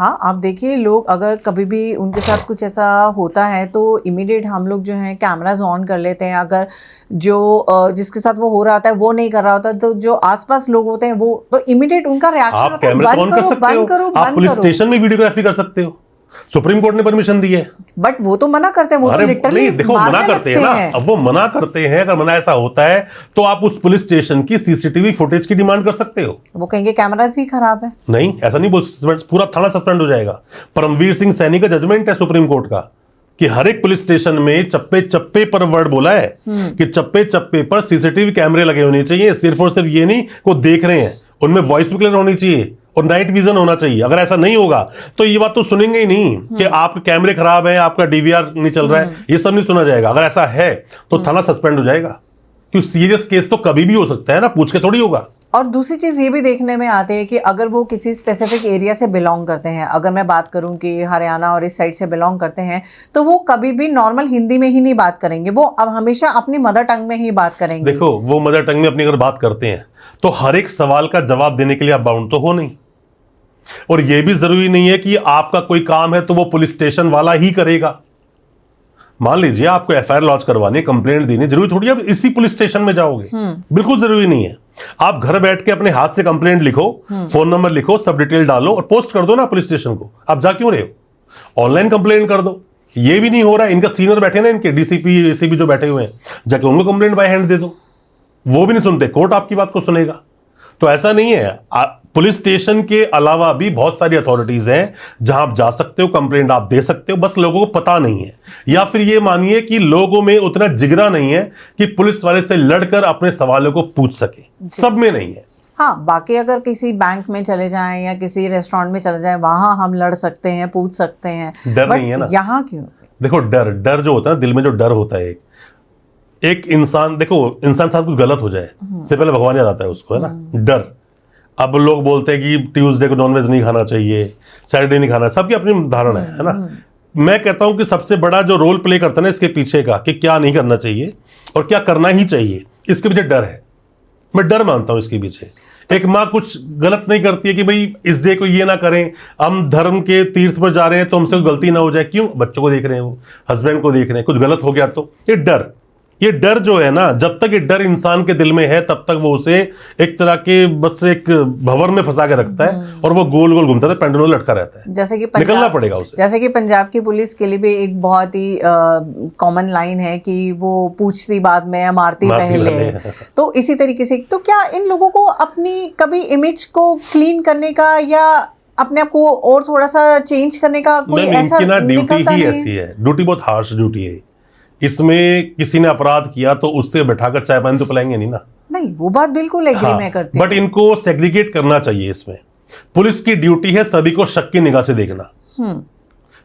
हाँ, आप देखिए लोग अगर कभी भी उनके साथ कुछ ऐसा होता है तो इमीडिएट हम लोग जो है कैमराज ऑन कर लेते हैं। अगर जो जिसके साथ वो हो रहा होता है वो नहीं कर रहा होता तो जो आसपास लोग होते हैं वो तो इमीडिएट उनका रिएक्शन आप होता है, कैमरे तो ऑन कर सकते हो, बंद करो आप बंद पुलिस करो। स्टेशन में वीडियोग्राफी कर सकते हो, सुप्रीम कोर्ट ने परमिशन दी है। बट वो तो मना करते हैं, वो तो अरे लिटरली नहीं, देखो मना करते हैं ना, अब वो मना करते हैं। अगर मना ऐसा होता है तो आप उस पुलिस स्टेशन की सीसीटीवी फुटेज की डिमांड कर सकते हो। वो कहेंगे कैमराज भी खराब है। नहीं, ऐसा नहीं बोल, पूरा थाना सस्पेंड हो जाएगा। परमवीर सिंह सैनी का जजमेंट है सुप्रीम कोर्ट का कि हर एक पुलिस स्टेशन में चप्पे चप्पे पर वर्ड बोला है कि चप्पे चप्पे पर सीसीटीवी कैमरे लगे होने चाहिए। सिर्फ और सिर्फ ये नहीं को देख रहे हैं, उनमें वॉइस भी क्लियर होनी चाहिए और नाइट विजन होना चाहिए। अगर ऐसा नहीं होगा तो ये बात तो सुनेंगे ही नहीं कि आपके कैमरे खराब है, आपका डीवीआर नहीं चल रहा है, ये सब नहीं सुना जाएगा। अगर ऐसा है तो थाना सस्पेंड हो जाएगा, क्योंकि सीरियस केस तो कभी भी हो सकता है ना, पूछ के थोड़ी होगा। और दूसरी चीज ये भी देखने में आती है कि अगर वो किसी स्पेसिफिक एरिया से बिलोंग करते हैं, अगर मैं बात करूं कि हरियाणा और इस साइड से बिलोंग करते हैं, तो वो कभी भी नॉर्मल हिंदी में ही नहीं बात करेंगे, वो अब हमेशा अपनी मदर टंग में ही बात करेंगे। देखो वो मदर टंग में अपनी अगर बात करते हैं तो हर एक सवाल का जवाब देने के लिए आप बाउंड तो हो नहीं, और यह भी जरूरी नहीं है कि आपका कोई काम है तो वो पुलिस स्टेशन वाला ही करेगा। मान लीजिए आपको एफआईआर लॉन्च करवानी, कंप्लेंट देनी, जरूरी थोड़ी आप इसी पुलिस स्टेशन में जाओगे, बिल्कुल जरूरी नहीं है। आप घर बैठ के अपने हाथ से कंप्लेंट लिखो, फोन नंबर लिखो, सब डिटेल डालो और पोस्ट कर दो ना पुलिस स्टेशन को। आप जा क्यों रहे हो? ऑनलाइन कंप्लेंट कर दो। ये भी नहीं हो रहा है, इनका सीनियर बैठे ना, इनके डीसीपी एसीपी जो बैठे हुए हैं, जाके उनको कंप्लेंट बाय हैंड दे दो। वो भी नहीं सुनते, कोर्ट आपकी बात को सुनेगा। तो ऐसा नहीं है, पुलिस स्टेशन के अलावा भी बहुत सारी अथॉरिटीज हैं जहां आप जा सकते हो, कंप्लेंट आप दे सकते हो, बस लोगों को पता नहीं है, या फिर ये मानिए कि लोगों में उतना जिगरा नहीं है कि पुलिस वाले से लड़कर अपने सवालों को पूछ सके। सब में नहीं है। हाँ, बाकी अगर किसी बैंक में चले जाएं या किसी रेस्टोरेंट में चले जाएं, वहां हम लड़ सकते हैं, पूछ सकते हैं, डर नहीं है ना। यहाँ क्यों? देखो डर जो होता है ना, दिल में जो डर होता है, एक इंसान, देखो इंसान साथ कुछ गलत हो जाए से पहले भगवान याद आता है उसको, है ना, डर। अब लोग बोलते हैं कि ट्यूसडे को नॉनवेज नहीं खाना चाहिए, सैटरडे नहीं खाना, सबकी अपनी धारणा है ना। मैं कहता हूं कि सबसे बड़ा जो रोल प्ले करता है ना इसके पीछे का, कि क्या नहीं करना चाहिए और क्या करना ही चाहिए, इसके पीछे डर है। मैं डर मानता हूं इसके पीछे। एक माँ कुछ गलत नहीं करती है कि भाई इस डे को ये ना करें, हम धर्म के तीर्थ पर जा रहे हैं तो हमसे गलती ना हो जाए। क्यों? बच्चों को देख रहे हैं, वो हस्बैंड को देख रहे हैं, कुछ गलत हो गया तो ये डर जो है ना, जब तक ये डर इंसान के दिल में है तब तक वो उसे एक तरह के बस एक भंवर में फंसा के रखता है और वो गोल गोल घूमता है, पेंडुलम लटका रहता है। जैसे कि निकलना पड़ेगा उसे। जैसे कि पंजाब की पुलिस के लिए भी एक बहुत ही कॉमन लाइन है कि वो पूछती बाद में या मारती पहले। तो इसी तरीके से तो क्या इन लोगों को अपनी कभी इमेज को क्लीन करने का या अपने आप को और थोड़ा सा चेंज करने का कोई ऐसा ड्यूटी ही ऐसी है, ड्यूटी बहुत हार्श ड्यूटी है। इसमें किसी ने अपराध किया तो उससे बैठाकर चाय पानी तो पिलाएंगे नहीं ना। नहीं, वो बात बिल्कुल एग्री मैं करती हूं। बट इनको सेग्रीगेट करना चाहिए। इसमें पुलिस की ड्यूटी है सभी को शक की निगाह से देखना,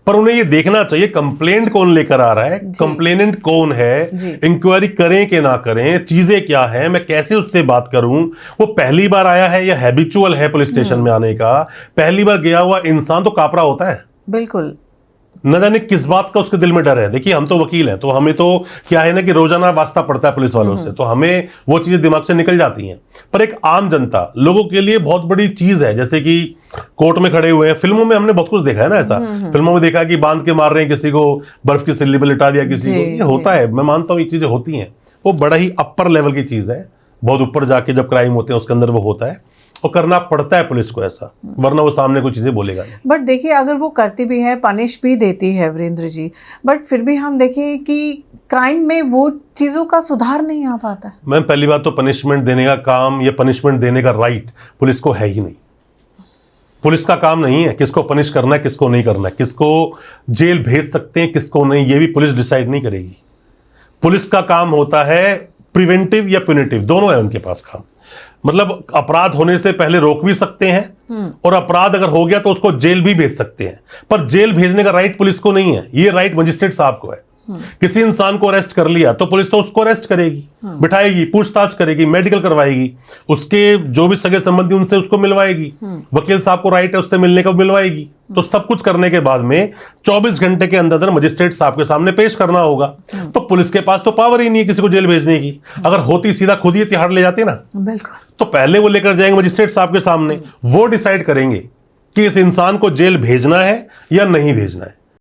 पर उन्हें ये देखना चाहिए कंप्लेंट कौन लेकर आ रहा है, कंप्लेनेंट कौन है, इंक्वायरी करें कि ना करें, चीजें क्या है, मैं कैसे उससे बात करूं, वो पहली बार आया है या हैबिचुअल है पुलिस स्टेशन में आने का। पहली बार गया हुआ इंसान तो कापरा होता है, बिल्कुल न जाने किस बात का उसके दिल में डर है। देखिए हम तो वकील हैं, तो हमें तो क्या है ना कि रोजाना वास्ता पड़ता है पुलिस वालों से, तो हमें वो चीजें दिमाग से निकल जाती हैं। पर एक आम जनता लोगों के लिए बहुत बड़ी चीज है, जैसे कि कोर्ट में खड़े हुए हैं, फिल्मों में हमने बहुत कुछ देखा है ना ऐसा। फिल्मों में देखा है कि बांध के मार रहे हैं किसी को, बर्फ की सिल्ली पे लिटा दिया किसी को, ये होता है। मैं मानता हूँ ये चीजें होती हैं, वो बड़ा ही अपर लेवल की चीज है। बहुत ऊपर जाके जब क्राइम होते हैं उसके अंदर वो होता है, और करना पड़ता है पुलिस को ऐसा, वरना वो सामने कुछ चीजें बोलेगा नहीं। बट देखिए अगर वो करती भी है, पनिश भी देती है वीरेंद्र जी, बट फिर भी हम देखें कि क्राइम में वो चीजों का सुधार नहीं आ पाता है। मैम पहली बात तो पनिशमेंट देने का काम या पनिशमेंट देने का राइट पुलिस को है ही नहीं। पुलिस का काम नहीं है किसको पनिश करना है किसको नहीं करना है, किसको जेल भेज सकते हैं किसको नहीं, ये भी पुलिस डिसाइड नहीं करेगी। पुलिस का काम होता है प्रिवेंटिव या प्यूनिटिव, दोनों है उनके पास काम। मतलब अपराध होने से पहले रोक भी सकते हैं, और अपराध अगर हो गया तो उसको जेल भी भेज सकते हैं। पर जेल भेजने का राइट पुलिस को नहीं है, ये राइट मजिस्ट्रेट साहब को है। किसी इंसान को अरेस्ट कर लिया तो पुलिस तो उसको अरेस्ट करेगी, बिठाएगी, पूछताछ करेगी, मेडिकल करवाएगी, उसके जो भी सगे संबंधी उनसे उसको मिलवाएगी, वकील साहब को राइट है उससे मिलने का मिलवाएगी। तो सब कुछ करने के बाद में 24 घंटे के अंदर मजिस्ट्रेट साहब के सामने पेश करना होगा। तो पुलिस के पास तो पावर ही नहीं है किसी को जेल भेजने की। अगर होती सीधा खुद ही तिहाड़ ले जाते ना, बिल्कुल, तो पहले वो लेकर जाएंगे मजिस्ट्रेट साहब के सामने, वो डिसाइड करेंगे कि इस इंसान को जेल भेजना है या नहीं भेजना है।